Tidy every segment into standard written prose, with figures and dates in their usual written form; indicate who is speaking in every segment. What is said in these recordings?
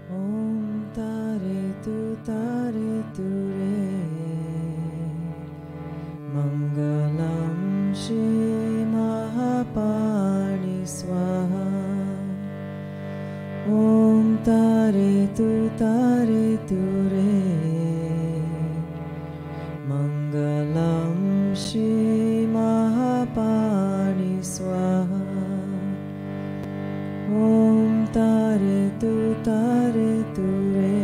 Speaker 1: Om Tare Tu Re Mangalam Shri Mahapani Swaha. Om Tare Tu Re Mangalam Shri Mahapani Swaha. Om Tare Tu Re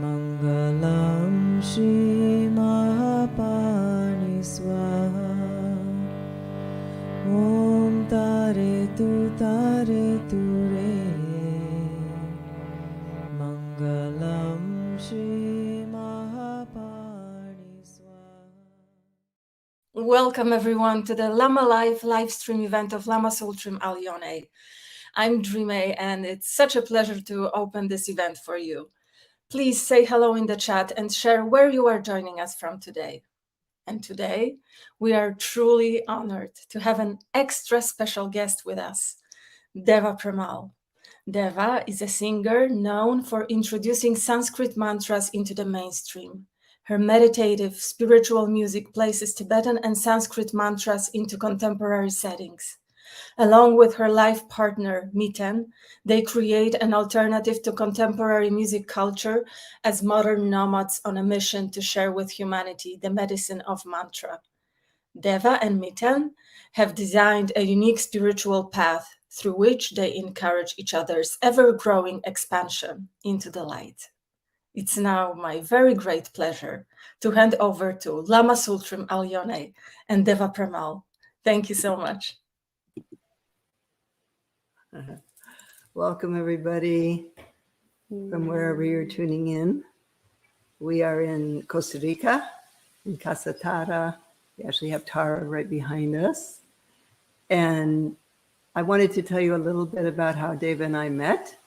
Speaker 1: Mangalam Shri Mahapani Swaha. Om Tare Tu Re Mangalam Shri Mahapani Swaha.
Speaker 2: Welcome everyone to the Lama Live livestream event of Lama Tsultrim Allione. I'm Drimé and it's such a pleasure to open this event for you. Please say hello in the chat and share where you are joining us from today. And today, we are truly honored to have an extra special guest with us, Deva Premal. Deva is a singer known for introducing Sanskrit mantras into the mainstream. Her meditative, spiritual music places Tibetan and Sanskrit mantras into contemporary settings. Along with her life partner, Miten, they create an alternative to contemporary music culture as modern nomads on a mission to share with humanity the medicine of mantra. Deva and Miten have designed a unique spiritual path through which they encourage each other's ever-growing expansion into the light. It's now my very great pleasure to hand over to Lama Tsultrim Allione and Deva Premal. Thank you so much.
Speaker 3: Welcome, everybody, from wherever you're tuning in. We are in Costa Rica, in Casa Tārā. We actually have Tārā right behind us. And I wanted to tell you a little bit about how Deva and I met.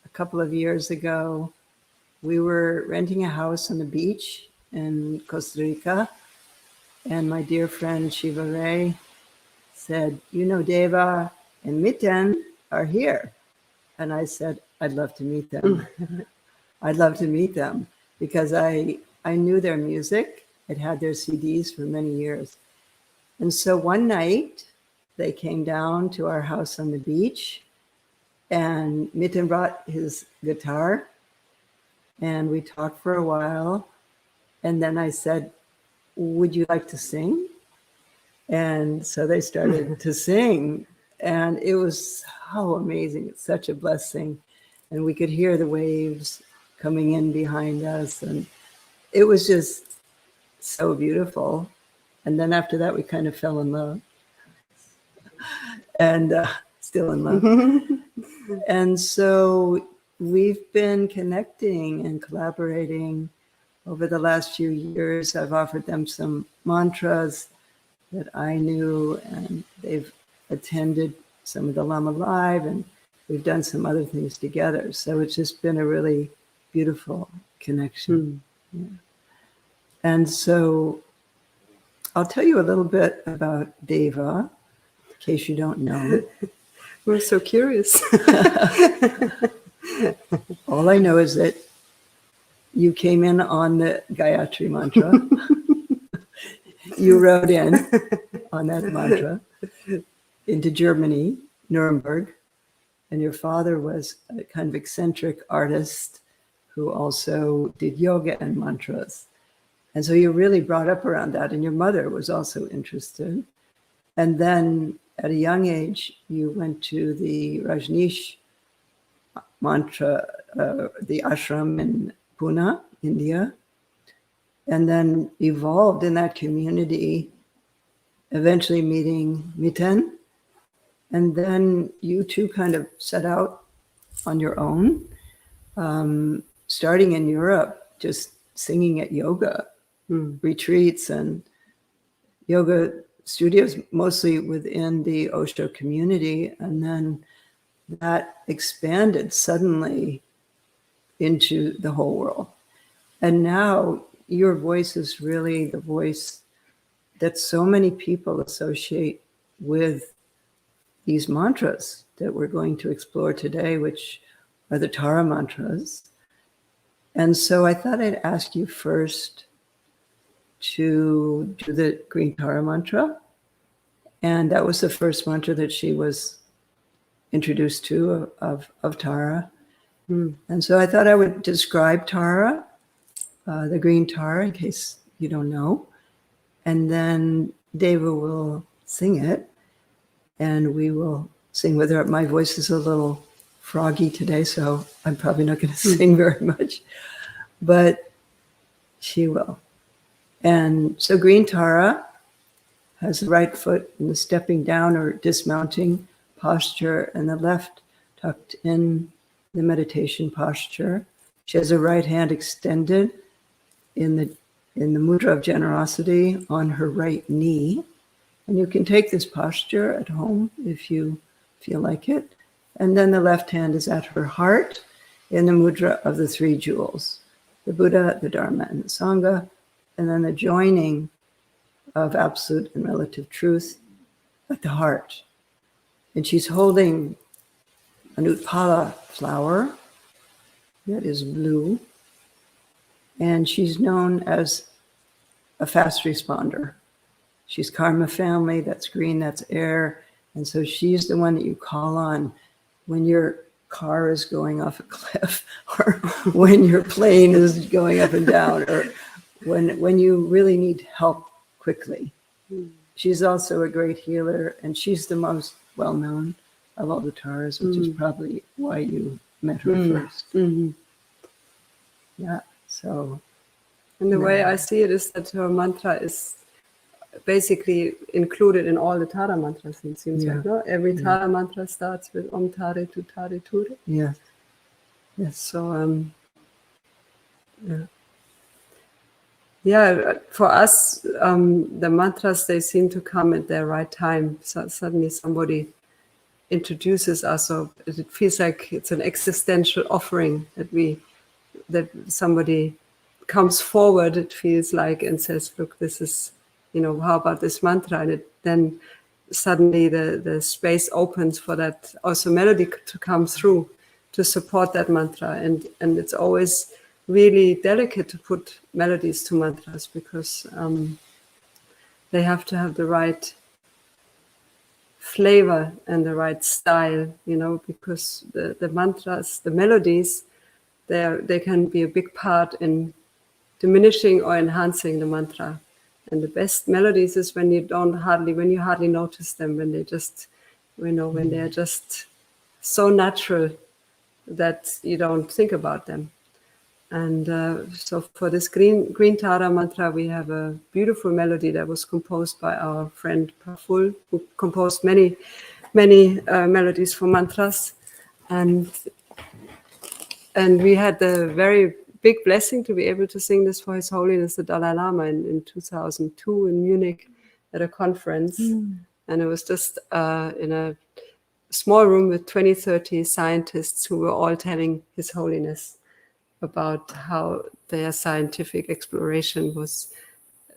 Speaker 3: A couple of years ago, we were renting a house on the beach in Costa Rica. And my dear friend Shiva Ray said, you know, Deva and Miten are here. And I said, I'd love to meet them. I'd love to meet them because I knew their music. I'd had their CDs for many years. And so one night they came down to our house on the beach and Miten brought his guitar and we talked for a while. And then I said, would you like to sing? And so they started to sing. And it was so amazing. It's such a blessing. And we could hear the waves coming in behind us. And it was just so beautiful. And then after that, we kind of fell in love. And still in love. And so we've been connecting and collaborating over the last few years. I've offered them some mantras that I knew, and they've attended some of the Lama Live, and we've done some other things together. So it's just been a really beautiful connection. Yeah. And so I'll tell you a little bit about Deva, in case you don't know.
Speaker 4: We're so curious.
Speaker 3: All I know is that you came in on the Gayatri mantra. You wrote in on that mantra into Germany, Nuremberg, and your father was a kind of eccentric artist who also did yoga and mantras. And so you really brought up around that, and your mother was also interested. And then at a young age, you went to the Rajneesh mantra, the ashram in Pune, India, and then evolved in that community, eventually meeting Miten. And then you two kind of set out on your own, starting in Europe, just singing at yoga retreats and yoga studios, mostly within the Osho community. And then that expanded suddenly into the whole world. And now your voice is really the voice that so many people associate with these mantras that we're going to explore today, which are the Tārā mantras. And so I thought I'd ask you first to do the Green Tārā mantra. And that was the first mantra that she was introduced to of Tārā. And so I thought I would describe Tārā, the Green Tārā, in case you don't know. And then Deva will sing it. And we will sing with her. My voice is a little froggy today, so I'm probably not going to sing very much. But she will. And so Green Tārā has the right foot in the stepping down or dismounting posture, and the left tucked in the meditation posture. She has her right hand extended in the mudra of generosity on her right knee. And you can take this posture at home if you feel like it. And then the left hand is at her heart in the mudra of the three jewels, the Buddha, the Dharma, and the Sangha, and then the joining of absolute and relative truth at the heart. And she's holding an Utpala flower that is blue, and she's known as a fast responder. She's karma family, that's green, that's air, and so she's the one that you call on when your car is going off a cliff, or when your plane is going up and down, or when you really need help quickly. She's also a great healer, and she's the most well-known of all the Tāras, which is probably why you met her first. Yeah, so.
Speaker 4: And the way I see it is that her mantra is basically included in all the Tārā mantras, it seems like, no? Every Tārā mantra starts with Om Tārā Tu Tārā Ture.
Speaker 3: Yes. Yes.
Speaker 4: So, yeah, for us, the mantras, they seem to come at their right time. So suddenly somebody introduces us, or it feels like it's an existential offering that somebody comes forward, it feels like, and says, look, this is, how about this mantra? And then suddenly the space opens for that also melody to come through to support that mantra. And it's always really delicate to put melodies to mantras, because they have to have the right flavor and the right style, because the mantras, the melodies, they can be a big part in diminishing or enhancing the mantra. And the best melodies is when you hardly notice them, when they just, when they're just so natural that you don't think about them. And so for this Green Tārā mantra, we have a beautiful melody that was composed by our friend Praful, who composed many melodies for mantras. And we had the very big blessing to be able to sing this for His Holiness the Dalai Lama in 2002 in Munich at a conference. And it was just in a small room with 20-30 scientists who were all telling His Holiness about how their scientific exploration was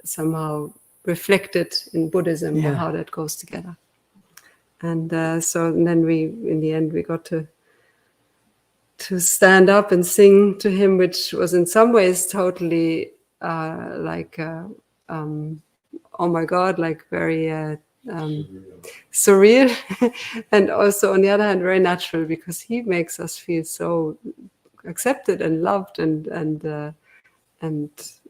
Speaker 4: somehow reflected in Buddhism, or how that goes together. And then in the end, we got to stand up and sing to him, which was in some ways totally oh my God, like very surreal, and also on the other hand very natural, because he makes us feel so accepted and loved and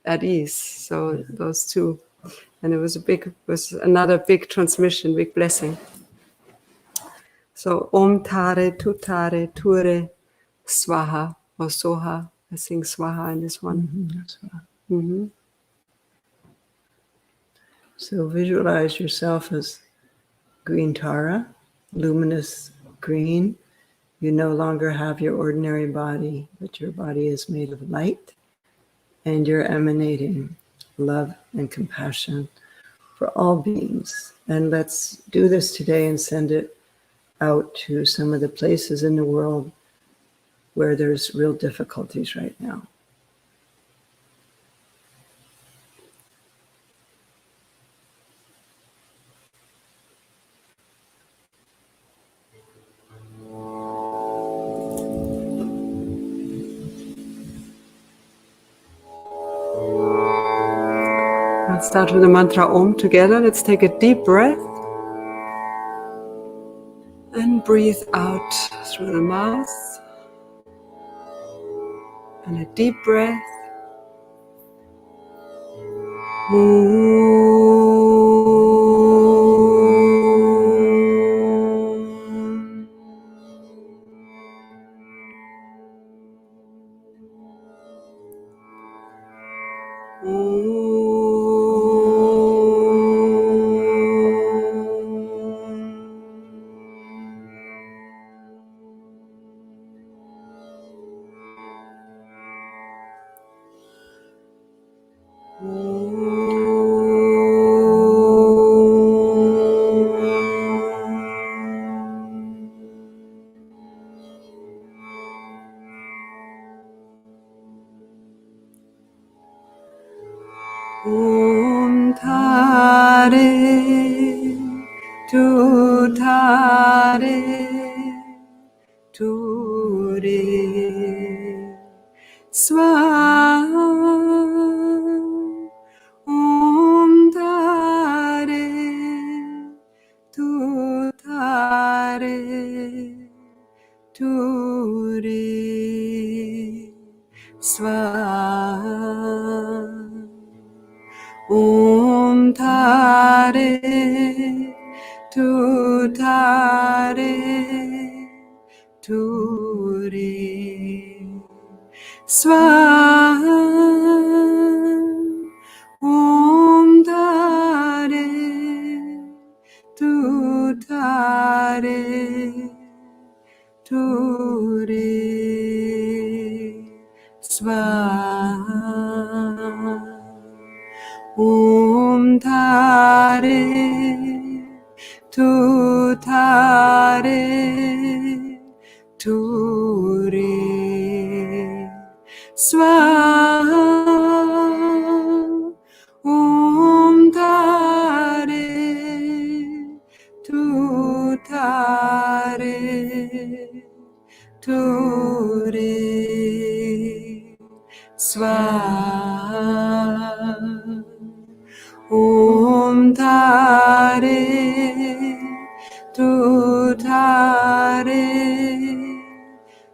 Speaker 4: at ease. So those two, and it was another big transmission, big blessing. So Om Tārā Tu Tārā Ture Swaha or Soha. I sing Swaha in this one.
Speaker 3: So visualize yourself as Green Tārā, luminous green. You no longer have your ordinary body, but your body is made of light, and you're emanating love and compassion for all beings. And let's do this today and send it out to some of the places in the world where there's real difficulties right now.
Speaker 4: start with the mantra Om together. Let's take a deep breath and breathe out through the mouth. And a deep breath. Om Tārā Tūre Swaha. Om Tārā Tūre Swaha. Om Tārā Tūre Swaha. Om Tārā Tūre Swaha. Om Tārā Tūre Swaha. Om Tārā Tūre Swaha. Om Tārā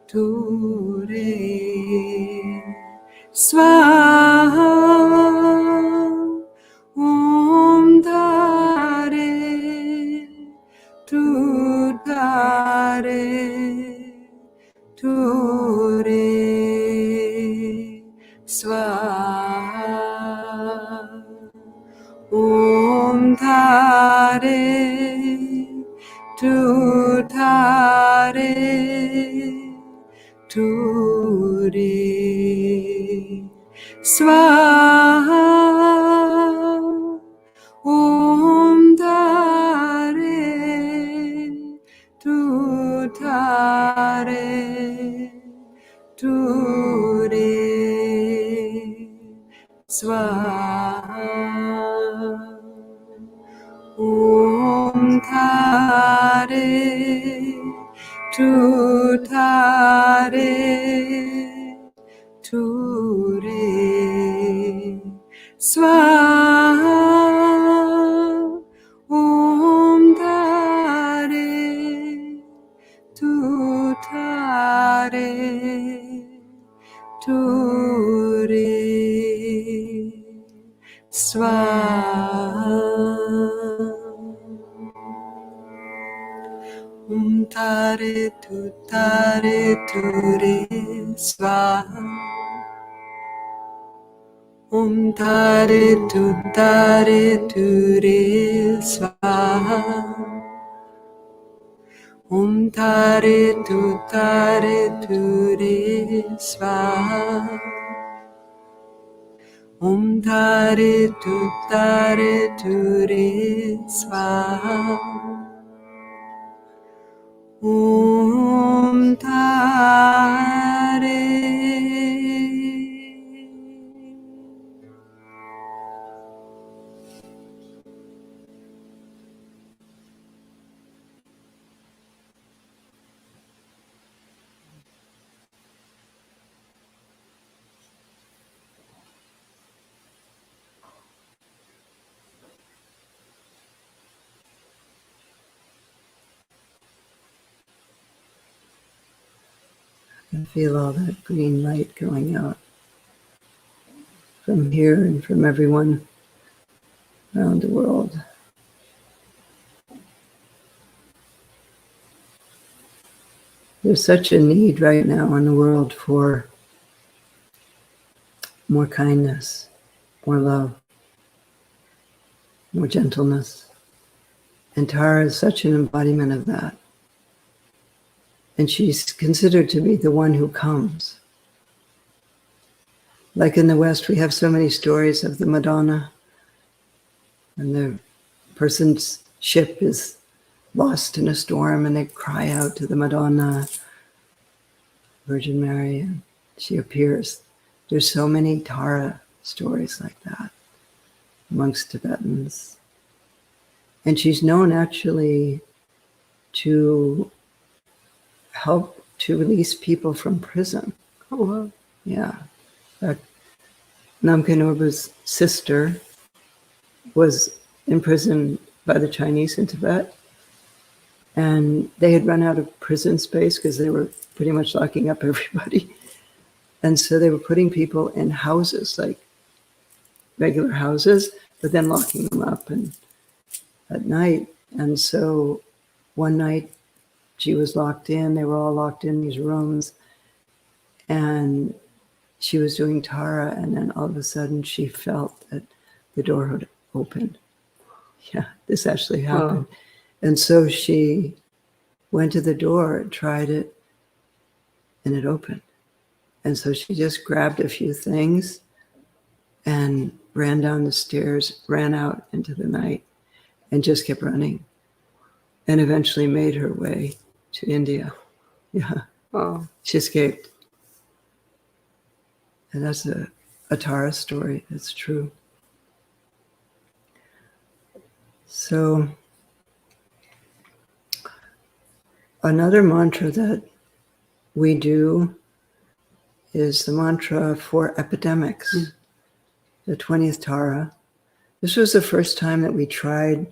Speaker 4: Tūre Swaha. Om Tārā Tūre Swaha. Om Tārā Tūre Swaha. Om Tārā Tūre Swaha. Om Tārā Tūre Swaha. Om Tārā Tūre Swaha. Om Tārā Tūre Swaha. Om Tārā Tūre Swaha. Om Tārā Tūre Swaha. Om Tārā Tūre Swaha. Om Tārā.
Speaker 3: And feel all that green light going out from here and from everyone around the world. There's such a need right now in the world for more kindness, more love, more gentleness. And Tārā is such an embodiment of that. And she's considered to be the one who comes. Like in the West, we have so many stories of the Madonna, and the person's ship is lost in a storm, and they cry out to the Madonna, Virgin Mary, and she appears. There's so many Tārā stories like that amongst Tibetans. And she's known actually to help to release people from prison.
Speaker 4: Oh, wow.
Speaker 3: Yeah. Namkha Norbu's sister was imprisoned by the Chinese in Tibet, and they had run out of prison space because they were pretty much locking up everybody. And so they were putting people in houses, like regular houses, but then locking them up and at night. And so one night she was locked in, they were all locked in these rooms, and she was doing Tārā, and then all of a sudden she felt that the door had opened. Yeah, this actually happened. Oh. And so she went to the door, tried it, and it opened. And so she just grabbed a few things and ran down the stairs, ran out into the night, and just kept running, and eventually made her way to India. Yeah.
Speaker 4: Oh.
Speaker 3: She escaped. And that's a Tārā story. That's true. So another mantra that we do is the mantra for epidemics, the 20th Tārā. This was the first time that we tried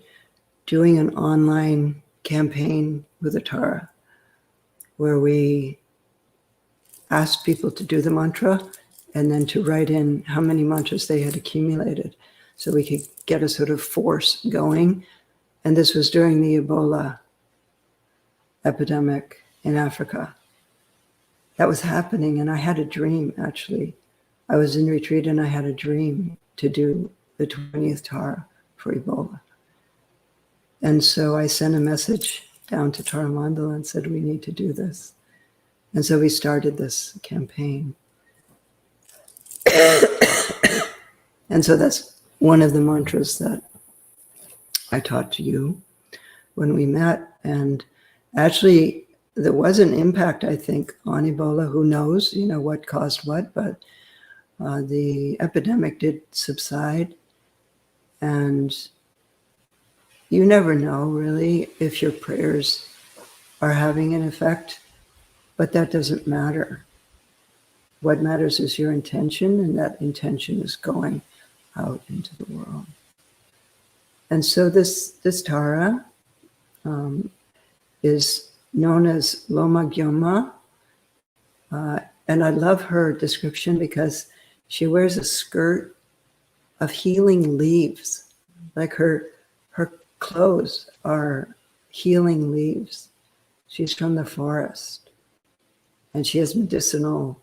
Speaker 3: doing an online campaign with the Tārā, where we asked people to do the mantra and then to write in how many mantras they had accumulated so we could get a sort of force going. And this was during the Ebola epidemic in Africa. That was happening, and I had a dream, actually. I was in retreat and I had a dream to do the 20th Tārā for Ebola. And so I sent a message down to Tārā Mandala and said, we need to do this. And so we started this campaign. And so that's one of the mantras that I taught to you when we met. And actually, there was an impact, I think, on Ebola. Who knows, what caused what, but the epidemic did subside. And you never know, really, if your prayers are having an effect, but that doesn't matter. What matters is your intention, and that intention is going out into the world. And so this Tārā is known as Loma Gyönma, and I love her description because she wears a skirt of healing leaves, like her clothes are healing leaves. She's from the forest, and she has medicinal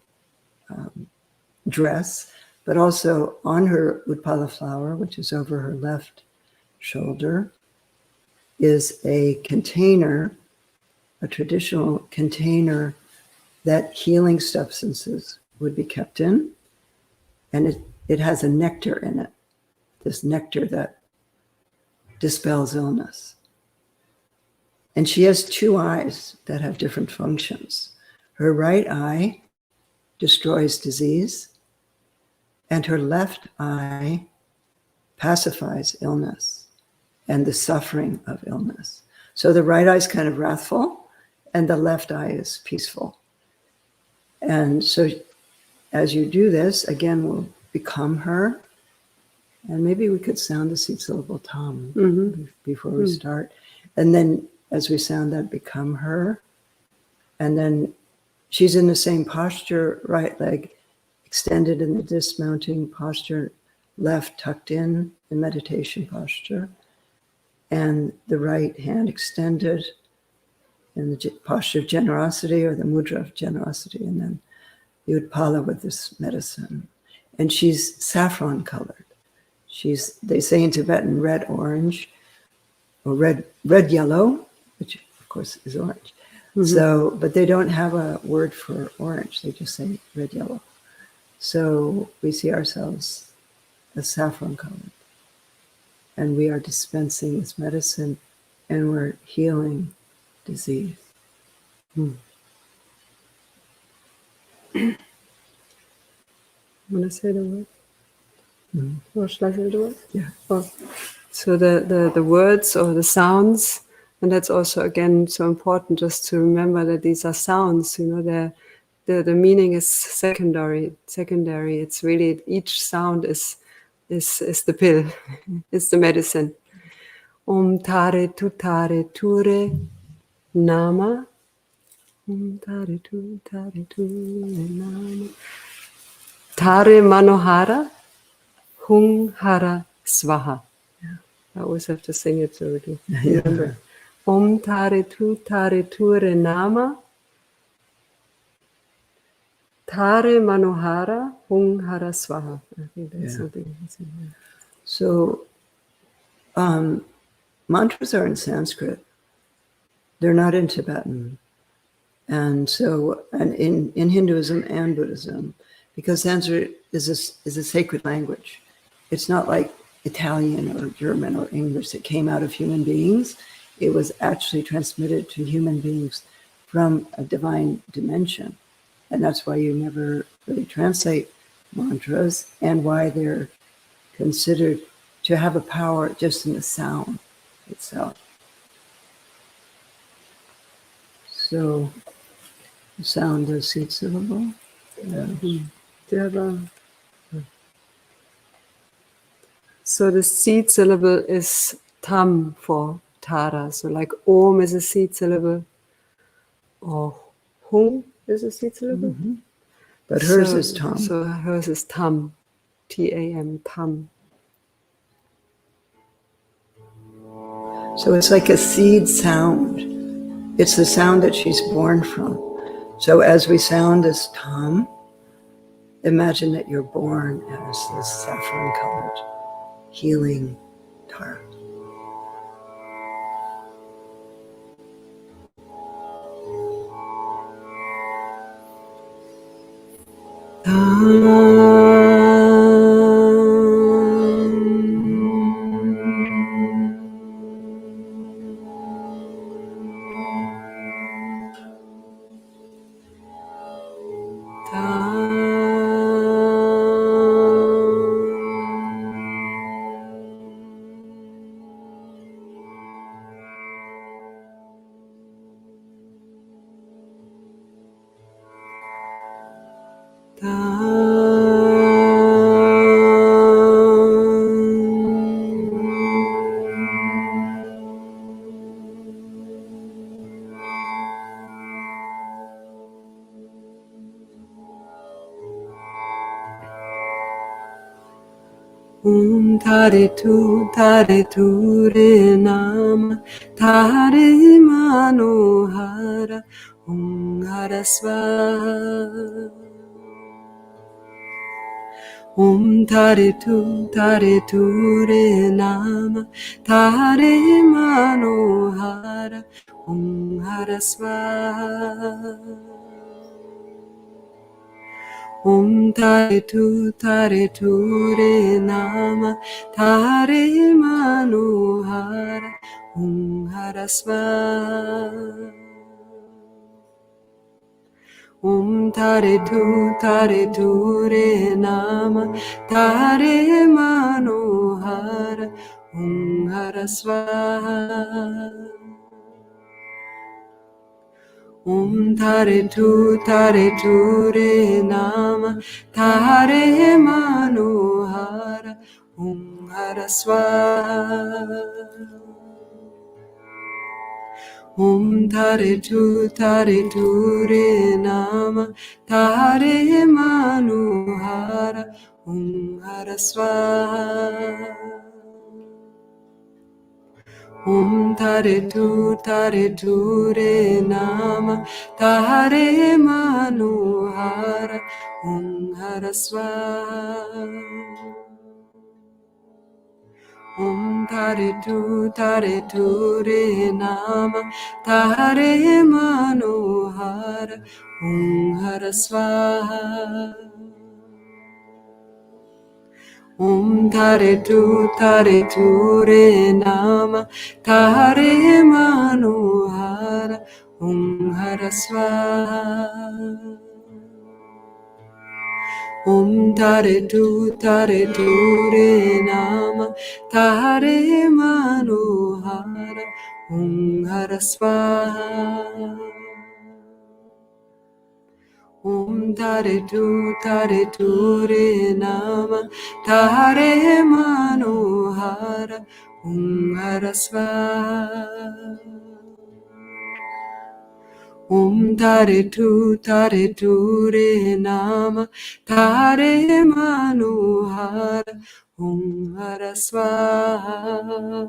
Speaker 3: dress, but also on her Utpala flower, which is over her left shoulder, is a container, a traditional container that healing substances would be kept in. And it has a nectar in it, this nectar that dispels illness. And she has two eyes that have different functions. Her right eye destroys disease, and her left eye pacifies illness and the suffering of illness. So the right eye is kind of wrathful, and the left eye is peaceful. And so as you do this, again, we'll become her. And maybe we could sound the seed syllable tam before we start. And then as we sound that, become her. And then she's in the same posture, right leg extended in the dismounting posture, left tucked in meditation posture, and the right hand extended in the posture of generosity, or the mudra of generosity, and then you would pala with this medicine. And she's saffron colored. She's, they say in Tibetan, red orange, or red yellow, which of course is orange. Mm-hmm. So, but they don't have a word for orange. They just say red yellow. So we see ourselves as saffron colored, and we are dispensing this medicine, and we're healing disease.
Speaker 4: Want to say the word? Or shall I say the word?
Speaker 3: Yeah.
Speaker 4: Oh. So the words or the sounds, and that's also again so important just to remember that these are sounds. You know, the meaning is secondary. It's really each sound is the pill, it's the medicine. Tārā ture nama. Tārā ture nama. Tare manohara, hung hara swaha. I always have to sing it so we can remember. Tārā ture nama. Tare manohara, hung hara swaha. I think that's something.
Speaker 3: So, mantras are in Sanskrit. They're not in Tibetan. And so, and in Hinduism and Buddhism, because Sanskrit is a sacred language. It's not like Italian or German or English that came out of human beings. It was actually transmitted to human beings from a divine dimension. And that's why you never really translate mantras, and why they're considered to have a power just in the sound itself. So, the sound of seed syllable.
Speaker 4: Deva. So the seed syllable is tam for Tārā. So like Om is a seed syllable, or Hum is a seed syllable.
Speaker 3: Mm-hmm. But hers is tam.
Speaker 4: So hers is tam, T-A-M, tam.
Speaker 3: So it's like a seed sound. It's the sound that she's born from. So as we sound as tam, imagine that you're born as this saffron-colored, healing Tārā. Tārā ture nama, Tārā manohara, hung hara swaha. Tārā ture nama, Tārā manohara, hung hara swaha. Tārā ture nama, Tārā manohara, hung hara swaha. Tārā ture nama, Tārā manohara, hung hara swaha. Tārā ture nama, Tārā manohara, hung hara swaha.
Speaker 4: Tare tu re nama Tare manuhara Hara swaha. Tare tu re nama Tare manuhara Hara swaha. Tare tu re nama Tare manuhara Hara swaha. Tare tu re nama Tare manuhara Hara swaha. Tare tu re nama Tare manuhara Hara swaha. Tare tu re nama Tare manuhara Hara swaha. Tare tu re nama Tare manuhara Hara swaha.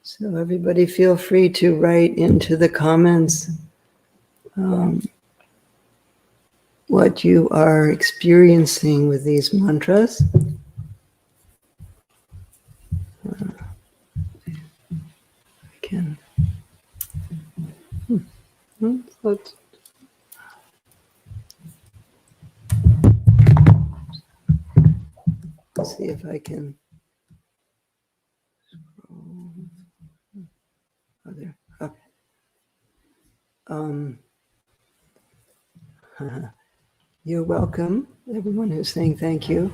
Speaker 3: So everybody feel free to write into the comments what you are experiencing with these mantras. Can
Speaker 4: But
Speaker 3: see if I can. Oh, there. Okay. You're welcome, everyone who's saying thank you.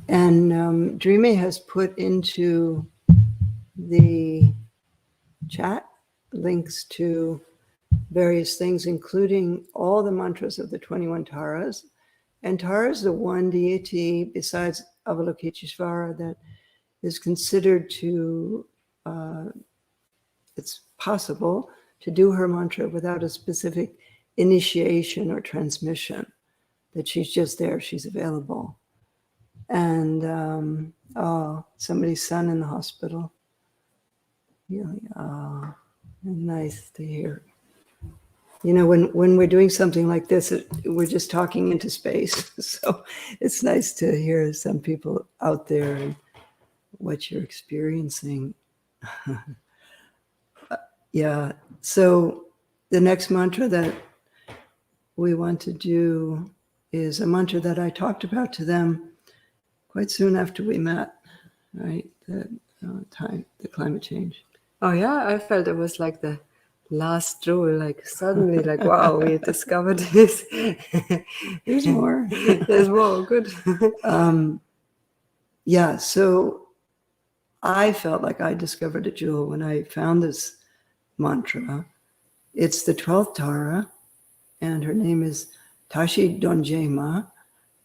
Speaker 3: And Drimé has put into the chat links to various things, including all the mantras of the 21 Tāras. And Tara is the one deity besides Avalokiteshvara that is considered to, it's possible to do her mantra without a specific initiation or transmission, that she's just there, she's available. And somebody's son in the hospital. Really, nice to hear. You know, when we're doing something like this, we're just talking into space. So it's nice to hear some people out there and what you're experiencing. Yeah. So the next mantra that we want to do is a mantra that I talked about to them quite soon after we met, right? The climate change.
Speaker 4: Oh yeah, I felt it was like the last rule, like suddenly, like, wow, we discovered this.
Speaker 3: There's more.
Speaker 4: There's more, good.
Speaker 3: Yeah, so I felt like I discovered a jewel when I found this mantra. It's the 12th Tārā, and her name is Tashi Dönjema,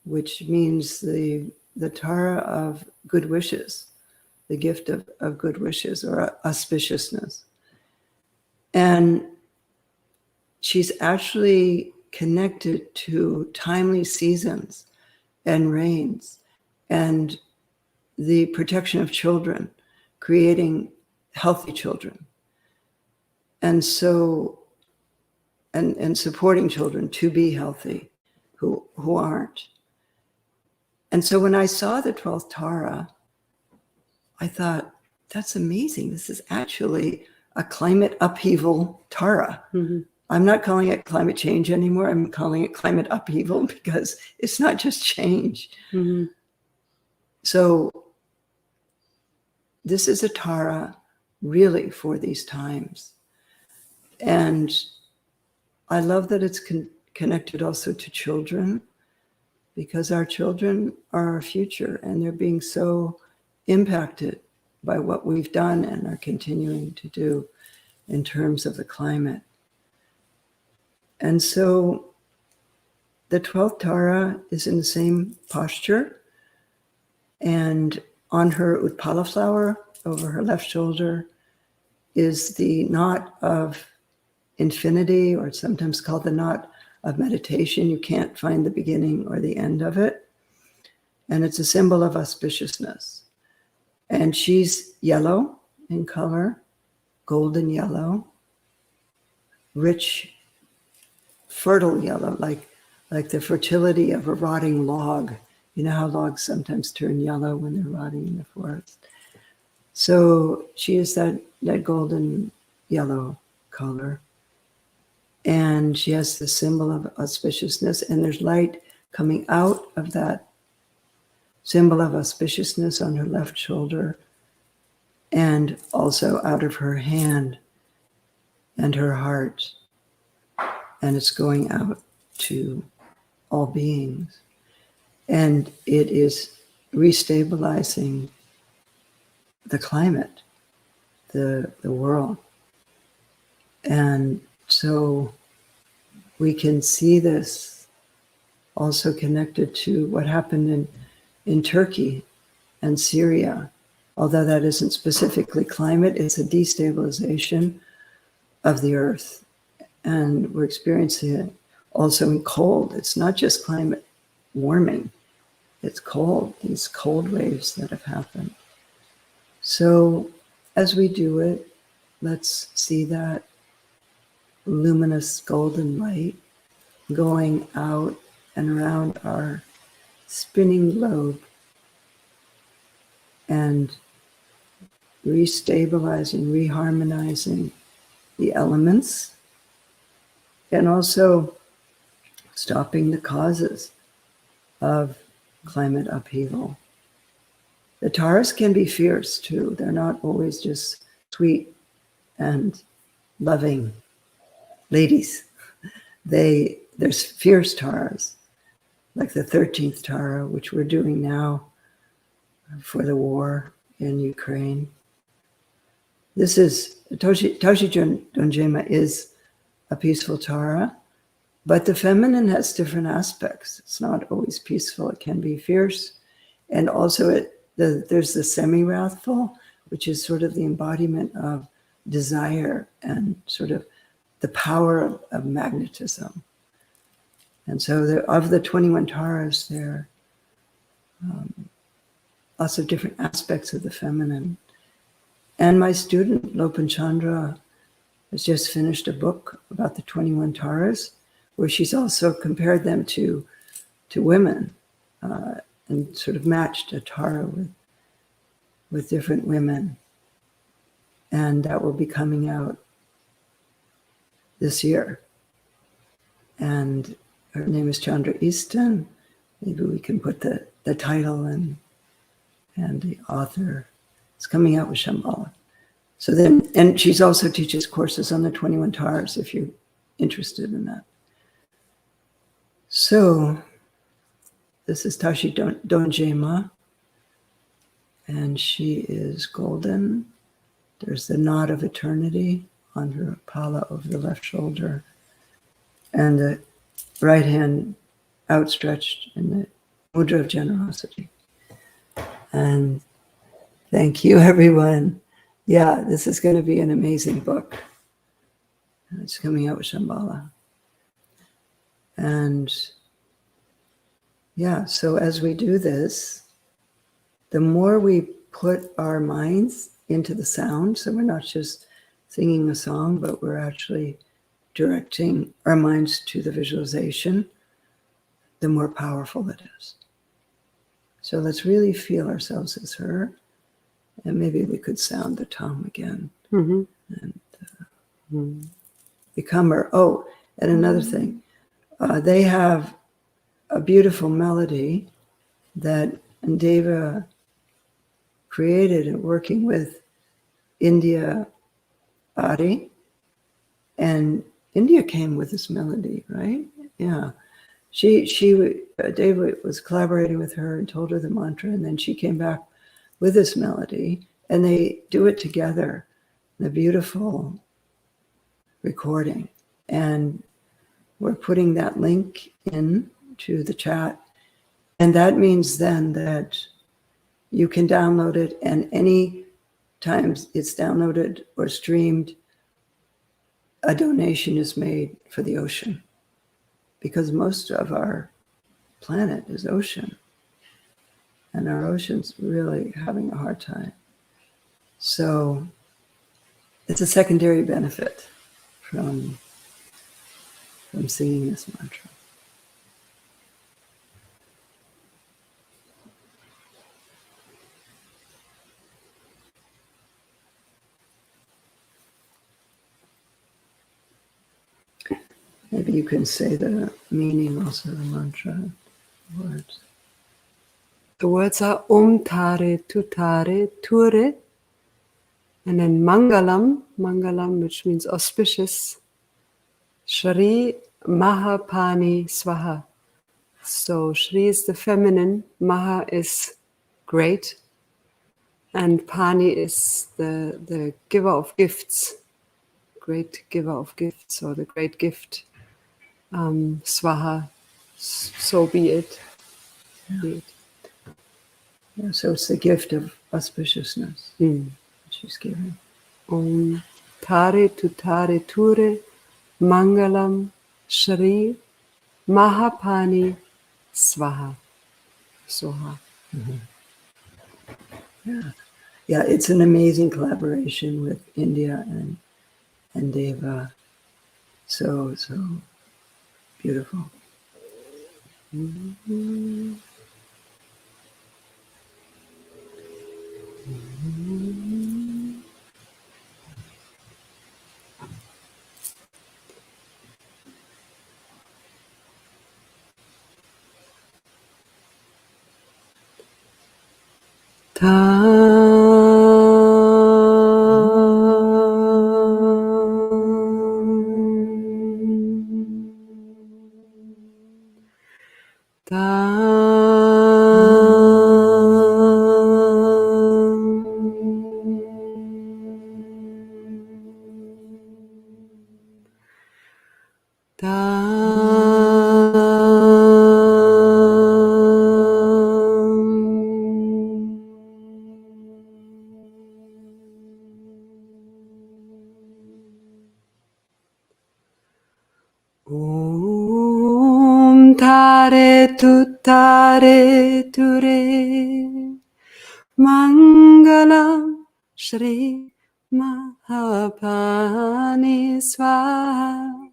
Speaker 3: which means the Tārā of good wishes, the gift of good wishes or auspiciousness. And she's actually connected to timely seasons and rains and the protection of children, creating healthy children. And so, and supporting children to be healthy who aren't. And so when I saw the 12th Tārā, I thought, that's amazing. This is actually a climate upheaval Tārā. Mm-hmm. I'm not calling it climate change anymore. I'm calling it climate upheaval because it's not just change. Mm-hmm. So this is a Tārā really for these times. And I love that it's connected also to children, because our children are our future and they're being so impacted by what we've done and are continuing to do in terms of the climate. And so the 12th Tārā is in the same posture, and on her Utpala flower over her left shoulder is the knot of infinity, or it's sometimes called the knot of meditation. You can't find the beginning or the end of it. And it's a symbol of auspiciousness. And she's yellow in color, golden yellow, rich, fertile yellow, like the fertility of a rotting log. You know how logs sometimes turn yellow when they're rotting in the forest. So she is that golden yellow color. And she has the symbol of auspiciousness, and there's light coming out of that symbol of auspiciousness on her left shoulder, and also out of her hand and her heart. And it's going out to all beings. And it is restabilizing the climate, the world. And so we can see this also connected to what happened in Turkey and Syria. Although that isn't specifically climate, it's a destabilization of the earth. And we're experiencing it also in cold. It's not just climate warming, it's cold, these cold waves that have happened. So as we do it, let's see that luminous golden light going out and around our spinning globe and restabilizing, reharmonizing the elements, and also stopping the causes of climate upheaval. The Tāras can be fierce too. They're not always just sweet and loving ladies. There's fierce Tāras, like the 13th Tārā, which we're doing now for the war in Ukraine. This is, Tashi Dönjema is a peaceful Tārā, but the feminine has different aspects. It's not always peaceful. It can be fierce. And also there's the semi-wrathful, which is sort of the embodiment of desire and sort of the power of magnetism. And so of the 21 Tāras, they're lots of different aspects of the feminine. And my student, Lopan Chandra, has just finished a book about the 21 Tāras, where she's also compared them to women and sort of matched a Tārā with different women. And that will be coming out this year. And her name is Chandra Easton. Maybe we can put the title and the author. It's coming out with Shambhala. So then, and she's also teaches courses on the 21 Tāras if you're interested in that. So this is Tashi Dönjema, and she is golden. There's the knot of eternity on her pala over the left shoulder, and the right hand outstretched in the mudra of generosity. And thank you, everyone. Yeah, this is going to be an amazing book. It's coming out with Shambhala. And yeah, so as we do this, the more we put our minds into the sound, so we're not just singing a song, but we're actually directing our minds to the visualization, the more powerful it is. So let's really feel ourselves as her, and maybe we could sound the tongue again and become her. Oh, and another thing, they have a beautiful melody that Deva created and working with India Ari, and India came with this melody, right? Yeah. Deva was collaborating with her and told her the mantra, and then she came back with this melody, and they do it together in a beautiful recording. And we're putting that link in to the chat. And that means then that you can download it, and any times it's downloaded or streamed, a donation is made for the ocean, because most of our planet is ocean, and our ocean's really having a hard time. So it's a secondary benefit from singing this mantra. Maybe you can say the meaning also of the mantra words.
Speaker 4: The words are Tārā Ture, and then Mangalam, which means auspicious, Shri Mahapani Swaha. So Shri is the feminine, Maha is great, and Pani is the giver of gifts, great giver of gifts, or the great gift. Swaha, so be it.
Speaker 3: Yeah.
Speaker 4: Be it.
Speaker 3: Yeah, so it's the gift of auspiciousness that she's giving.
Speaker 4: Tārā Ture, Mangalam, Shri, Mahapani, Swaha. Soha.
Speaker 3: Yeah, it's an amazing collaboration with India and Deva. So beautiful. Tārā Ture,
Speaker 4: Mangalam Shri Mahapani Swaha.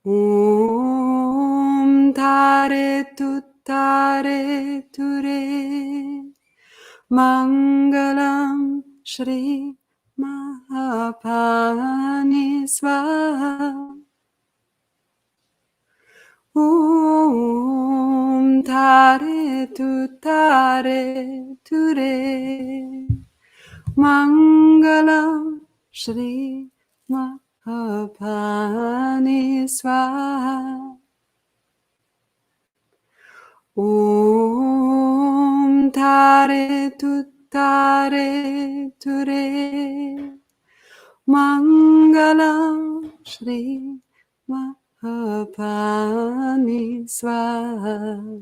Speaker 4: Om Tare Tutare Ture. Mangalam Shri Mahapani Swaha. Om Tare Tutare Ture. Mangalam Shri Mahapani Swaha. Om Tare Tutare Ture. Mangalam Shri Mahapani Swaha.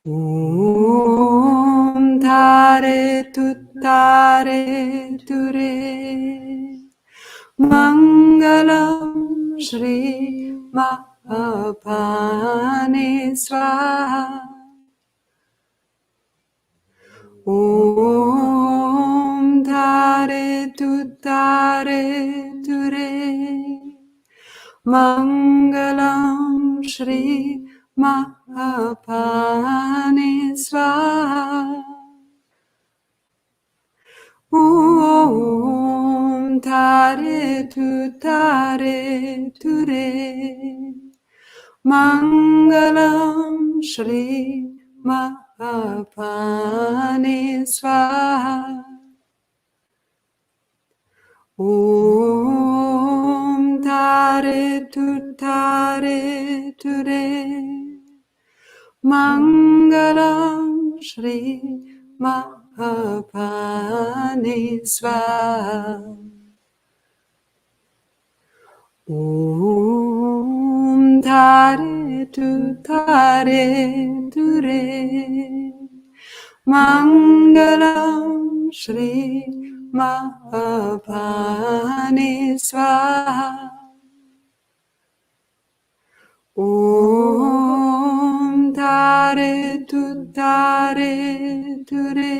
Speaker 4: Om Tare Tutare Ture. Mangalam Shri Mahapani Swaha. Om Tare Tutare Ture. Mangalam Shri Mahapani Swaha. Om Tare Tutare Ture. Mangalam Shri Mahapani Swaha. Om Tare Tutare Ture. Mangalam Shri Mahapani Swaha. Om Tare Tutare Ture. Mangalam Shri Mahapani Swaha. Om Tare Tutare Ture.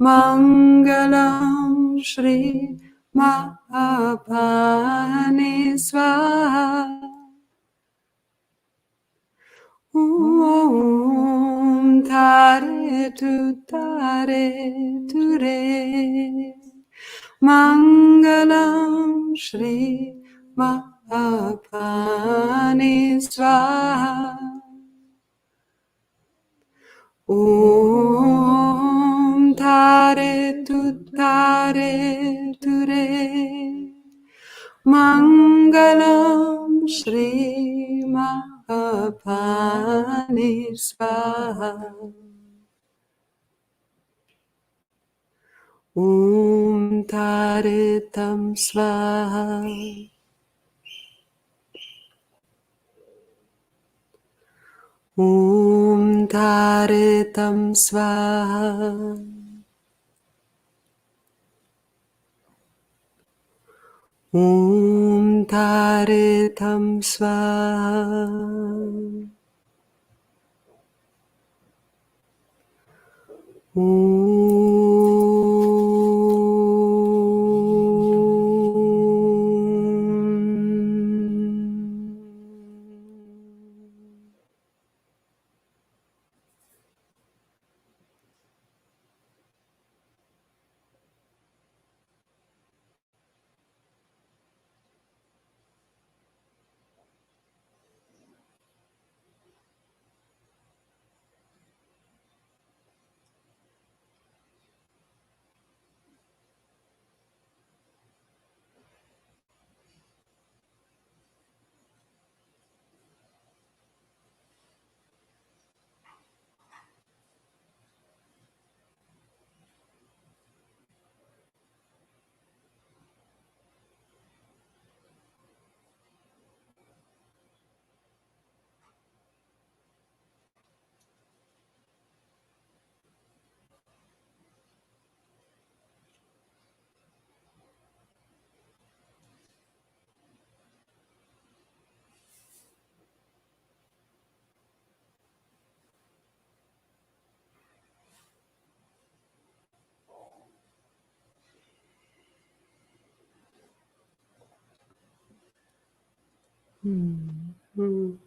Speaker 4: Mangalam Shri Mahapani Swaha. Om Tare Tutare Ture. Mangalam Shri Mahapani Swaha. Om Tare Tutare Ture. Mangalam Shri Mahapani Swaha. Om Tare Tam Swaha. Om Tare Tam Swaha. Om Tare Tam Swaha. Mm.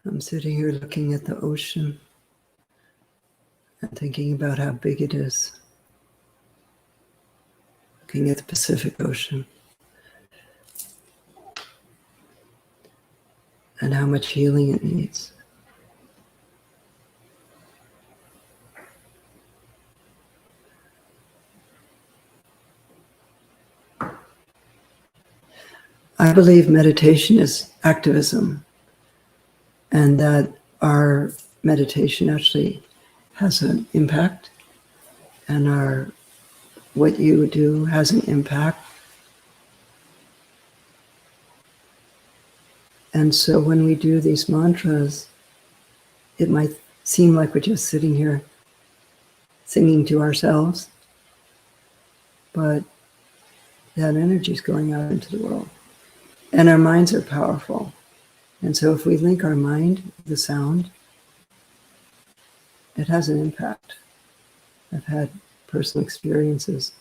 Speaker 3: I'm sitting here looking at the ocean and thinking about how big it is. Looking at the Pacific Ocean and how much healing it needs. I believe meditation is activism, and that our meditation actually has an impact, and what you do has an impact. And so when we do these mantras, it might seem like we're just sitting here singing to ourselves, but that energy is going out into the world. And our minds are powerful. And so if we link our mind with the sound, it has an impact. I've had personal experiences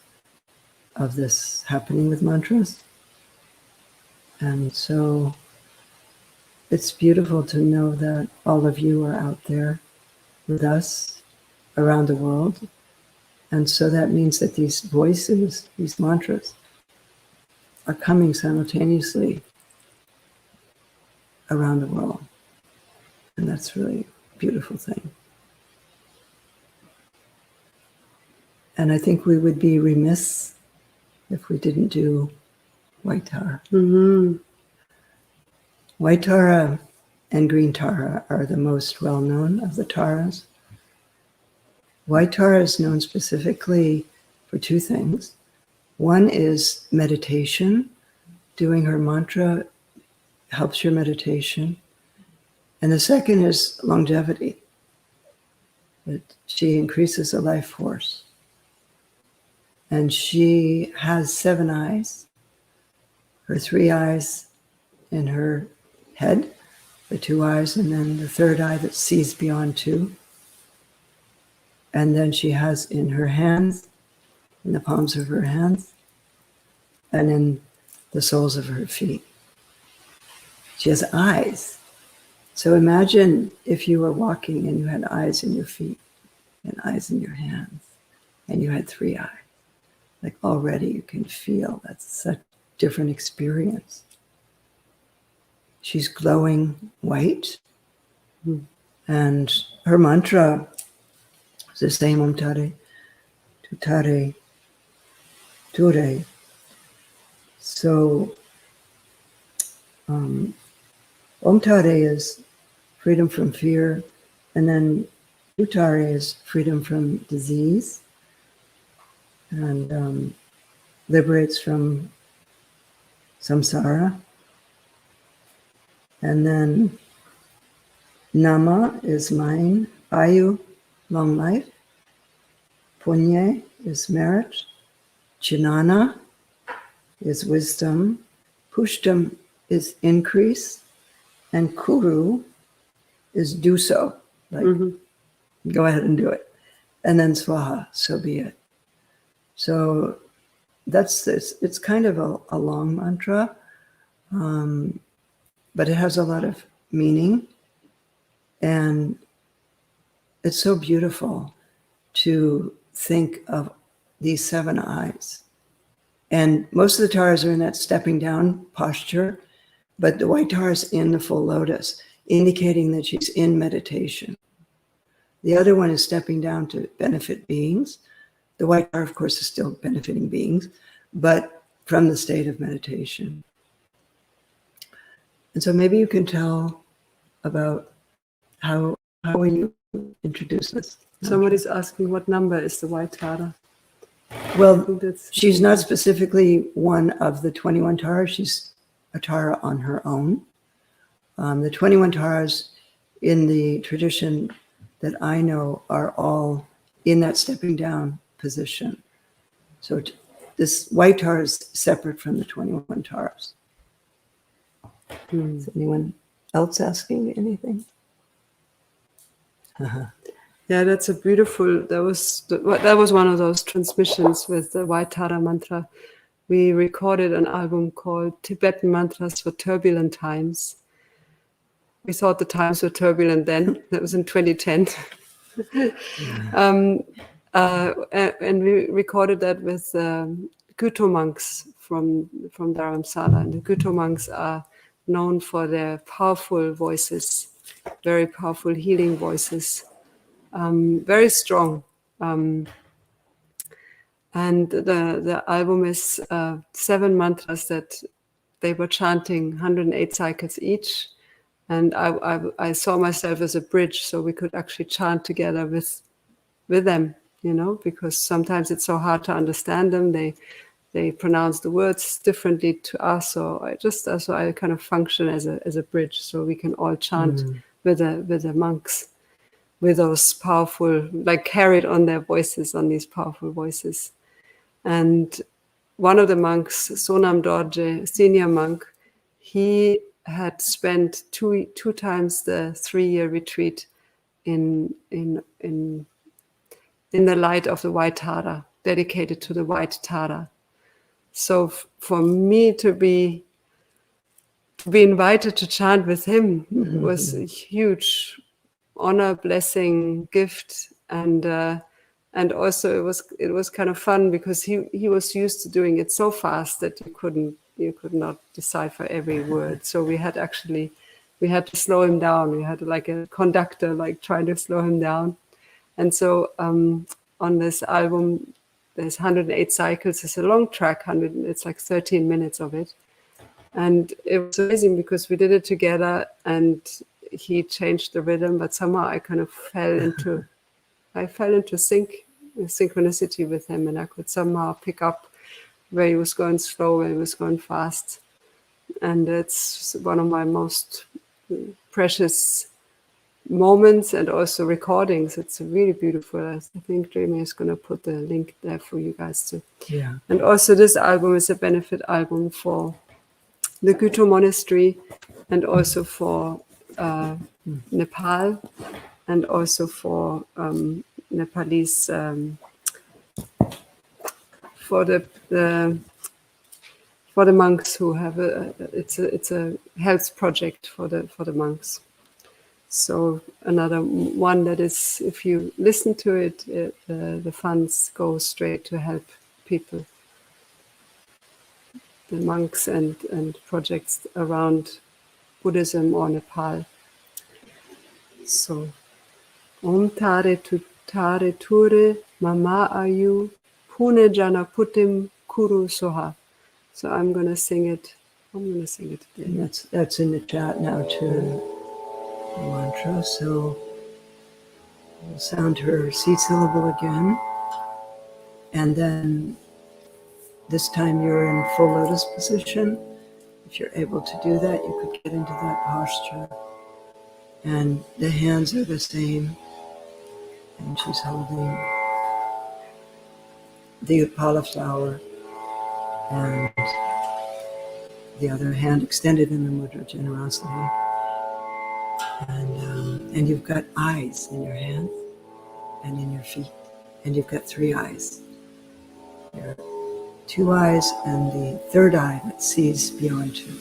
Speaker 3: of this happening with mantras. And so it's beautiful to know that all of you are out there with us around the world. And so that means that these voices, these mantras, are coming simultaneously around the world. And that's really a beautiful thing. And I think we would be remiss if we didn't do White Tārā.
Speaker 4: Mm-hmm.
Speaker 3: White Tārā and Green Tārā are the most well-known of the Tāras. White Tārā is known specifically for two things. One is meditation. Doing her mantra helps your meditation. And the second is longevity. That she increases the life force. And she has 7 eyes. Her 3 eyes in her head, the 2 eyes, and then the 3rd eye that sees beyond 2. And then she has in her hands, in the palms of her hands, and in the soles of her feet. She has eyes. So imagine if you were walking and you had eyes in your feet and eyes in your hands, and you had 3 eyes. Like already you can feel that's such a different experience. She's glowing white, and her mantra is the same, Om Tārā, Tārā, Ture. So, Om Tārā is freedom from fear, and then Tārā is freedom from disease, and liberates from samsara. And then Nama is mine, Ayu, long life. Punya is merit. Chinana is wisdom. Pushtam is increase. And Kuru is do so. Like, go ahead and do it. And then Swaha, so be it. So that's this. It's kind of a long mantra, but it has a lot of meaning. And it's so beautiful to think of these 7 eyes. And most of the Tāras are in that stepping down posture, but the White Tārā is in the full lotus, indicating that she's in meditation. The other one is stepping down to benefit beings. The White Tārā, of course, is still benefiting beings, but from the state of meditation. And so maybe you can tell about how will you introduce this?
Speaker 4: Somebody's asking what number is the White Tārā?
Speaker 3: Well, she's not specifically one of the 21 Tāras. She's a Tārā on her own. The 21 Tāras in the tradition that I know are all in that stepping down position. So this White Tārā is separate from the 21 Tāras. Is anyone else asking anything?
Speaker 4: Yeah, that's a beautiful. That was one of those transmissions with the White Tārā mantra. We recorded an album called Tibetan Mantras for Turbulent Times. We thought the times were turbulent then. That was in 2010. And we recorded that with Gyönma monks from Dharamsala. And the Gyönma monks are known for their powerful voices, very powerful healing voices, very strong. And the album is 7 mantras that they were chanting 108 cycles each. And I saw myself as a bridge, so we could actually chant together with them, you know, because sometimes it's so hard to understand them. They pronounce the words differently to us, so I kind of function as a bridge, so we can all chant with the monks, with those powerful, like carried on their voices, on these powerful voices. And one of the monks, Sonam Dorje, senior monk, he had spent two times the 3-year retreat in the light of the White Tārā, dedicated to the White Tārā. So for me to be invited to chant with him was a huge honor, blessing, gift, and also it was kind of fun because he was used to doing it so fast that you could not decipher every word. So we had to slow him down. We had like a conductor, like trying to slow him down. And so on this album, there's 108 cycles. It's a long track, it's like 13 minutes of it. And it was amazing because we did it together and he changed the rhythm, but somehow I kind of fell into synchronicity with him, and I could somehow pick up where he was going slow, where he was going fast. And it's one of my most precious moments and also recordings. It's really beautiful. I think Drimé is going to put the link there for you guys too.
Speaker 3: Yeah.
Speaker 4: And also this album is a benefit album for the Gyönma monastery and also for Nepal and also for Nepalese for the monks who have it's a health project for the monks. So another one that is, if you listen to it, the funds go straight to help people, the monks and projects around Buddhism or Nepal. So Om Tārā Ture Mama Ayu Pune Jana Putim Kuru Soha. So I'm gonna sing it again.
Speaker 3: That's in the chat now too. The mantra. So we'll sound her seed syllable again, and then this time you're in full lotus position. If you're able to do that, you could get into that posture. And the hands are the same, and she's holding the Upala flower and the other hand extended in the mudra of generosity. And you've got eyes in your hands and in your feet. And you've got 3 eyes. There are 2 eyes and the 3rd eye that sees beyond 2.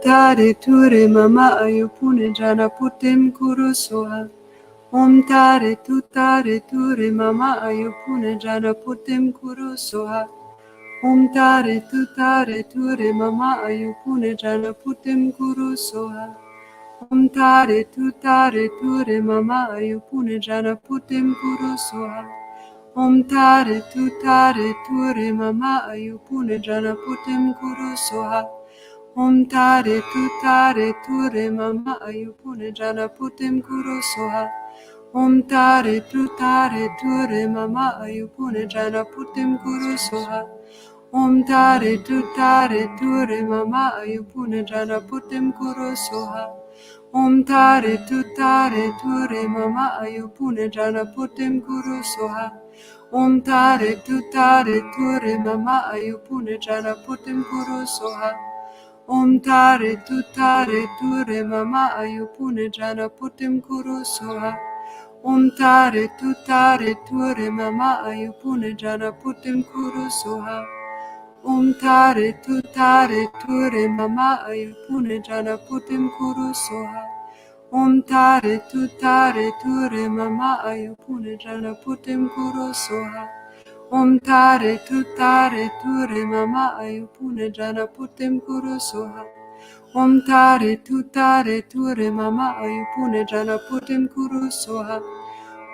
Speaker 3: Tārā Ture Mama Ayu Pune Jana Putim Kuru Soha. Om Tārā Ture Mama Ayu Pune Jana Putim Kuru Soha. Om Tārā Ture Mama Ayu Pune Jana Putim Kuru Soha.
Speaker 4: Om Tare Ture Mama Ayupune Jana Putim Guru Soha. Om Tare Ture Mama Ayupune Jana Putim Guru Soha. Om Tare Ture Mama Ayupune Jana Putim Guru Soha. Om Tare Ture Mama Ayupune Jana Putim Guru Soha. Om Tare Ture Mama Ayupune Jana Putim Guru Soha. Om Tare Ture Mama Ayupune Jana Putim Guru Soha. Om Tare Ture Mama Ayupune Jana Putim Guru Soha. Om Tare Ture Mama Ayupune Jana Putim Guru Soha. Om Tare Ture Mama Ayupune Jana Putim Guru Soha. Om Tare Ture Mama Ayupune Jana Putim Guru Soha. Om Tare Ture Mama Ayupune Jana Putim Guru Soha. Om Tare Ture Mama Ayupune Jana Putim Guru Soha. Om Tare Ture Mama Ayupune Jana Putim Guru Soha.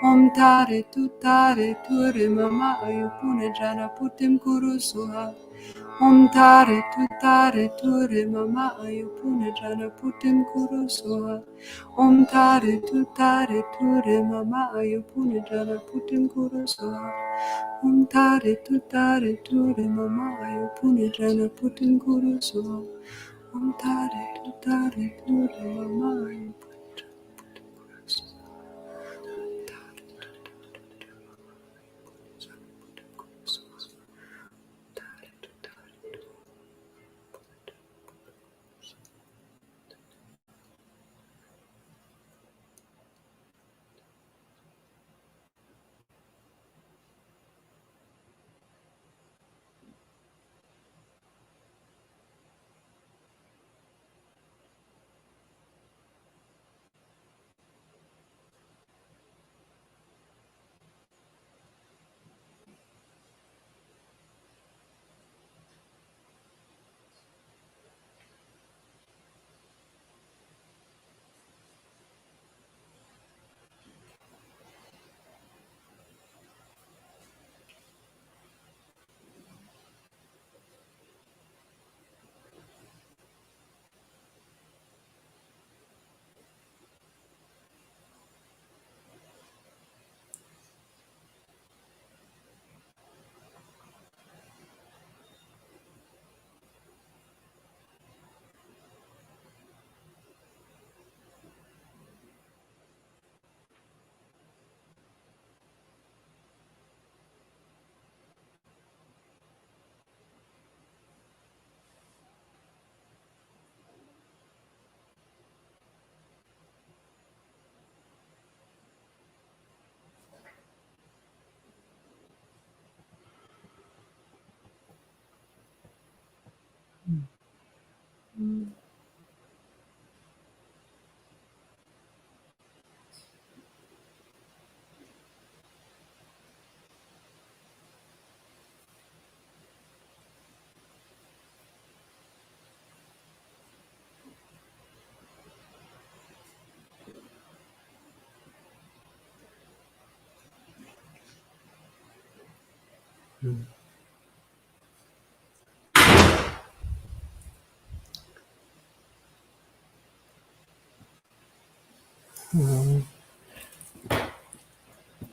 Speaker 4: Om Tare Ture Mama Ayupune Jana Putim Guru Soha. Om Tare Ture Mama Ayupune Jana Putim Guru Soha. Om Tare Ture Mama Ayupune Jana Putim Guru Soha. Om Tare Ture Mama Ayupune Jana Putim Guru Soha. Om Tare Ture Mama Ayupune.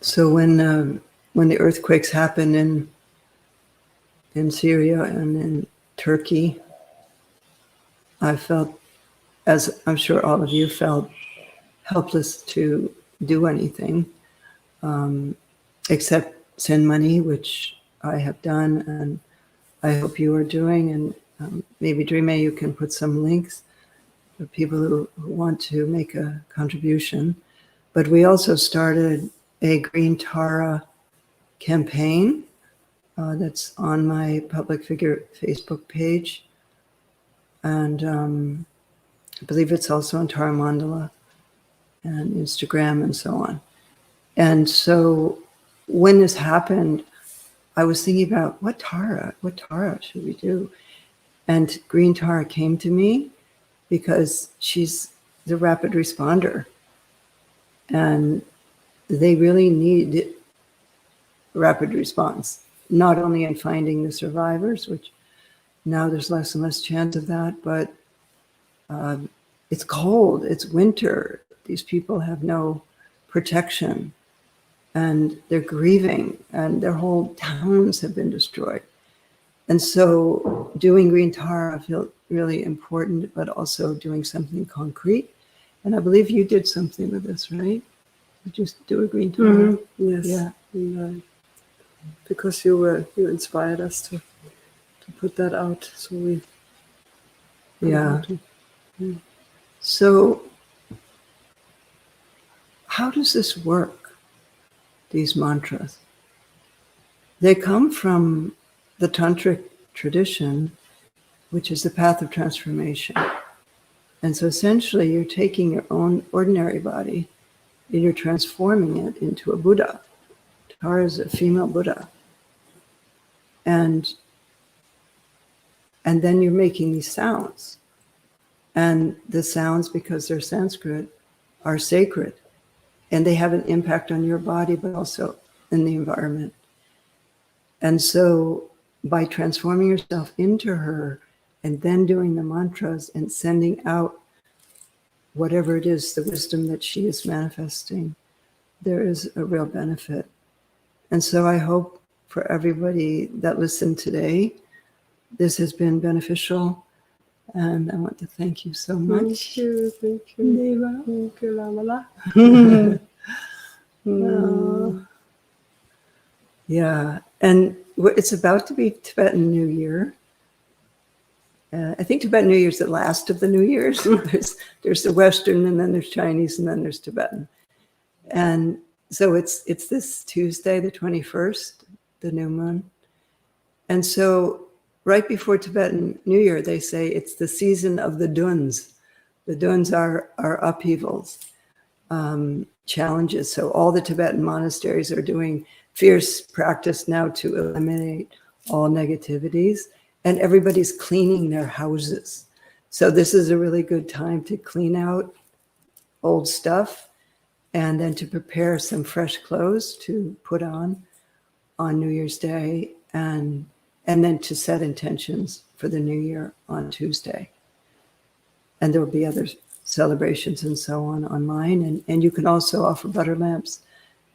Speaker 3: So when the earthquakes happened in Syria and in Turkey, I felt, as I'm sure all of you felt, helpless to do anything except send money, which I have done, and I hope you are doing. And maybe Drimé, you can put some links for people who want to make a contribution. But we also started a Green Tārā campaign that's on my public figure Facebook page. And I believe it's also on Tārā Mandala and Instagram and so on. And so when this happened, I was thinking about what Tārā should we do? And Green Tārā came to me because she's the rapid responder. And they really need rapid response, not only in finding the survivors, which now there's less and less chance of that, but it's cold, it's winter. These people have no protection and they're grieving and their whole towns have been destroyed. And so doing Green Tārā felt really important, but also doing something concrete. And I believe you did something with this, right? You just do a Green Tārā.
Speaker 4: Yes.
Speaker 3: Yeah.
Speaker 4: And, because you inspired us to put that out. So we.
Speaker 3: Yeah. So how does this work, these mantras? They come from the tantric tradition, which is the path of transformation. And so essentially you're taking your own ordinary body and you're transforming it into a Buddha. Tārā is a female Buddha. And then you're making these sounds. And the sounds, because they're Sanskrit, are sacred. And they have an impact on your body, but also in the environment. And so by transforming yourself into her and then doing the mantras and sending out whatever it is, the wisdom that she is manifesting, there is a real benefit. And so I hope for everybody that listened today, this has been beneficial. And I want to thank you so much.
Speaker 4: Thank you.
Speaker 3: Deva.
Speaker 4: Thank you, Lama.
Speaker 3: Yeah, and it's about to be Tibetan New Year. I think Tibetan New Year is the last of the New Years. There's the Western, and then there's Chinese, and then there's Tibetan. And so it's this Tuesday, the 21st, the new moon. And so right before Tibetan New Year, they say it's the season of the duns. The duns are upheavals, challenges. So all the Tibetan monasteries are doing fierce practice now to eliminate all negativities, and everybody's cleaning their houses. So this is a really good time to clean out old stuff and then to prepare some fresh clothes to put on New Year's Day, and then to set intentions for the new year on Tuesday. And there will be other celebrations and so on online. And you can also offer butter lamps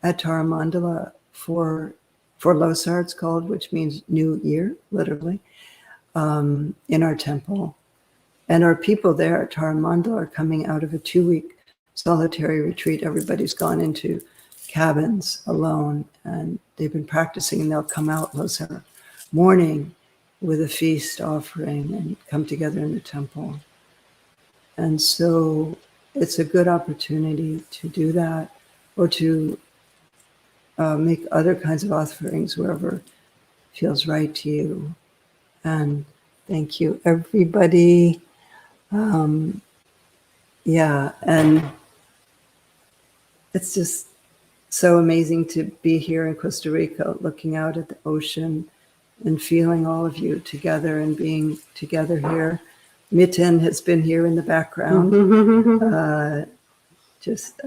Speaker 3: at Tārā Mandala for Losar, it's called, which means new year, literally, in our temple. And our people there at Tārā Mandala are coming out of a 2-week solitary retreat. Everybody's gone into cabins alone, and they've been practicing, and they'll come out Losar morning with a feast offering and come together in the temple. And so it's a good opportunity to do that, or to make other kinds of offerings wherever feels right to you. And thank you, everybody. Yeah, and it's just so amazing to be here in Costa Rica, looking out at the ocean and feeling all of you together and being together here. Mitten has been here in the background, just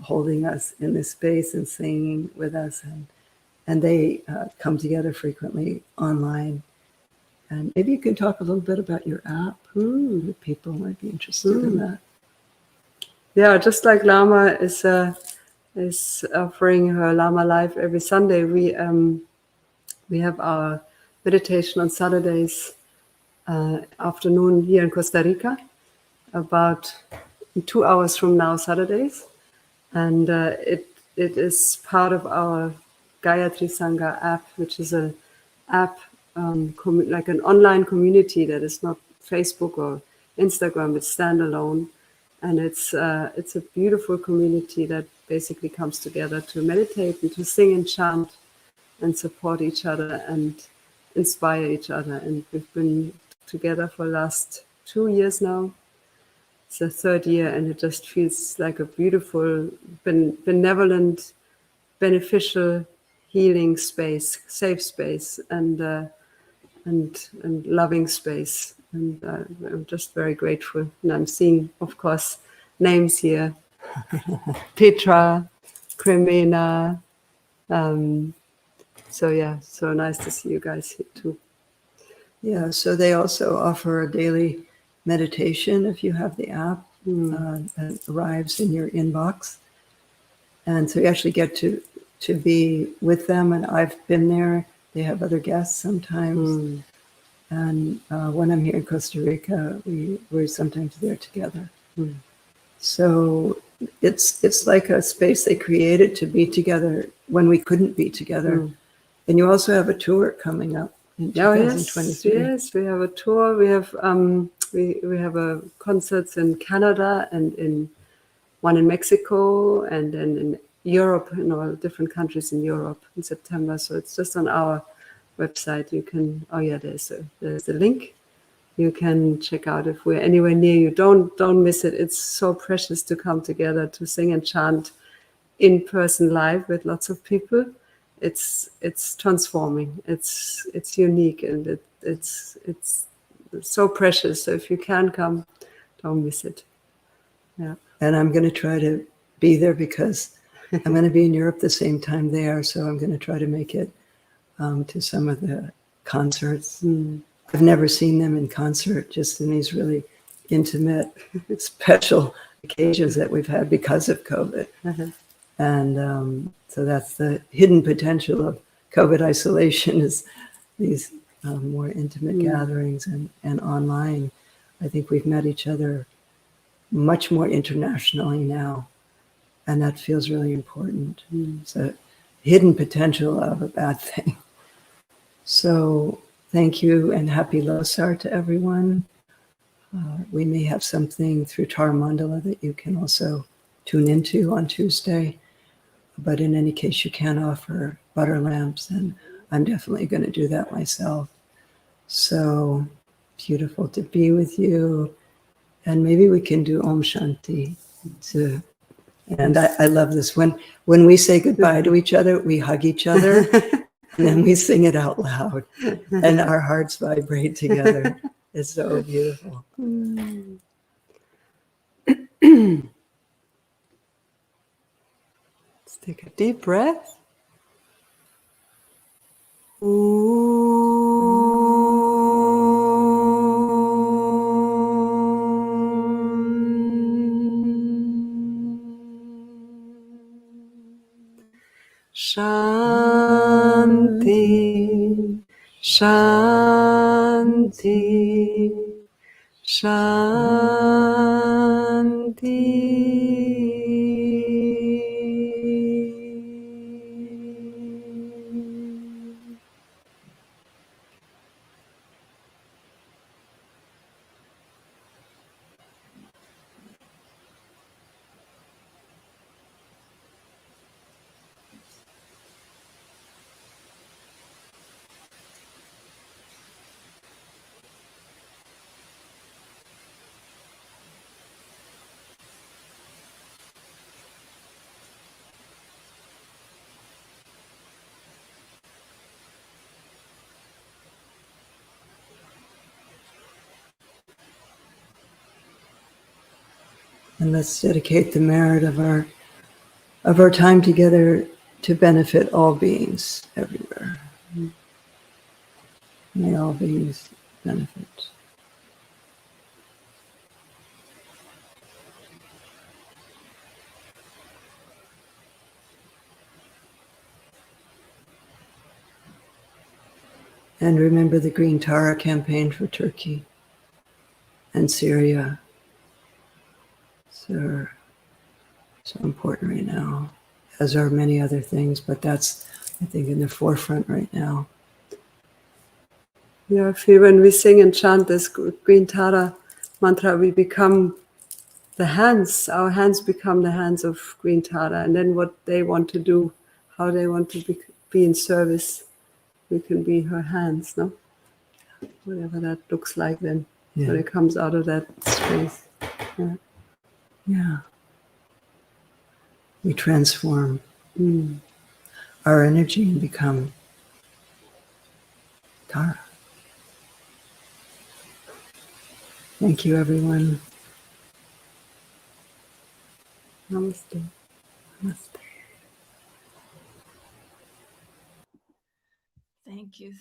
Speaker 3: holding us in this space and singing with us. And they come together frequently online. And maybe you can talk a little bit about your app. People might be interested in that.
Speaker 4: Yeah, just like Lama is offering her Lama Life every Sunday, we have our meditation on Saturdays afternoon here in Costa Rica, about 2 hours from now, Saturdays. And it is part of our Gayatri Sangha app, which is an app like an online community that is not Facebook or Instagram, it's standalone. And it's a beautiful community that basically comes together to meditate and to sing and chant and support each other and inspire each other. And we've been together for the last 2 years now. It's the 3rd year, and it just feels like a beautiful, benevolent, beneficial, healing space, safe space, and loving space. And I'm just very grateful. And I'm seeing, of course, names here. Petra, Cremena. So yeah, so nice to see you guys here too.
Speaker 3: Yeah, so they also offer a daily meditation if you have the app. That arrives in your inbox. And so you actually get to be with them. And I've been there. They have other guests sometimes. And when I'm here in Costa Rica, we're sometimes there together. So it's like a space they created to be together when we couldn't be together. And you also have a tour coming up in 2023.
Speaker 4: Yes, we have a tour. We have we have a concerts in Canada and in one in Mexico and then in Europe, in all different countries in Europe in September. So it's just on our website. You can there's a link. You can check out if we're anywhere near you. Don't miss it. It's so precious to come together to sing and chant in person live with lots of people. It's transforming. It's unique and it's so precious. So if you can come, don't miss it. Yeah.
Speaker 3: And I'm going to try to be there because I'm going to be in Europe the same time they are. So I'm going to try to make it to some of the concerts. I've never seen them in concert, just in these really intimate, special occasions that we've had because of COVID. And so that's the hidden potential of COVID isolation is these more intimate gatherings and online. I think we've met each other much more internationally now, and that feels really important. It's a hidden potential of a bad thing. So thank you and happy Losar to everyone. We may have something through Tārā Mandala that you can also tune into on Tuesday. But in any case, you can offer butter lamps, and I'm definitely going to do that myself. So beautiful to be with you. And maybe we can do Om Shanti too. And I love this. When we say goodbye to each other, we hug each other, and then we sing it out loud. And our hearts vibrate together. It's so beautiful.
Speaker 4: Let's take a deep breath. Shanti, Shanti, Shanti.
Speaker 3: And let's dedicate the merit of our time together to benefit all beings everywhere. May all beings benefit. And remember the Green Tārā campaign for Turkey and Syria. So important right now, as are many other things, but that's, I think, in the forefront right now.
Speaker 4: Yeah, I feel when we sing and chant this Green Tārā mantra, we become the hands. Our hands become the hands of Green Tārā, and then what they want to do, how they want to be in service, we can be her hands, no? Whatever that looks like then, when it comes out of that space.
Speaker 3: Yeah. We transform our energy and become Tārā. Thank you, everyone.
Speaker 4: Namaste. Namaste.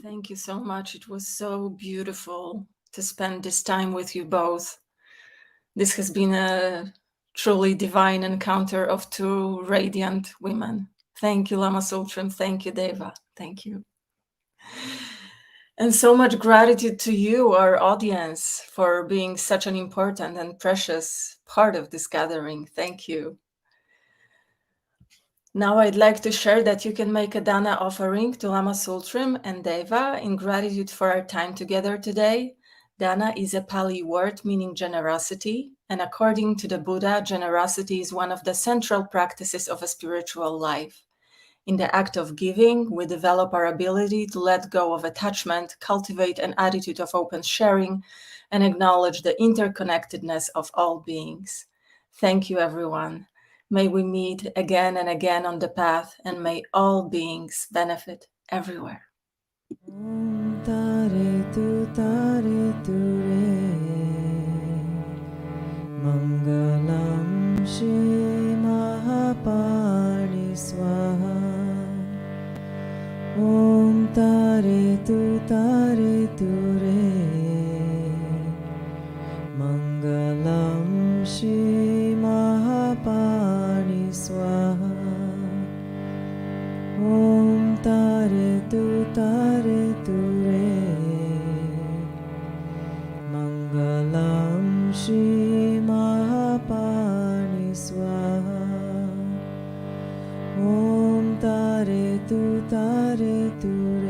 Speaker 2: Thank you so much. It was so beautiful to spend this time with you both. This has been a truly divine encounter of two radiant women. Thank you, Lama Tsultrim. Thank you, Deva. Thank you. And so much gratitude to you, our audience, for being such an important and precious part of this gathering. Thank you. Now I'd like to share that you can make a dana offering to Lama Tsultrim and Deva in gratitude for our time together today. Dana is a Pali word meaning generosity, and according to the Buddha, generosity is one of the central practices of a spiritual life. In the act of giving, we develop our ability to let go of attachment, cultivate an attitude of open sharing, and acknowledge the interconnectedness of all beings. Thank you, everyone. May we meet again and again on the path, and may all beings benefit everywhere.
Speaker 1: Om Tārā Ture Mangalam Shri Mahapani Swaha Om Tārā Ture Mangalam Shri Mahapani Swaha Om Tārā Ture Mangalam Shri Mahapani Swaha Om Tārā Ture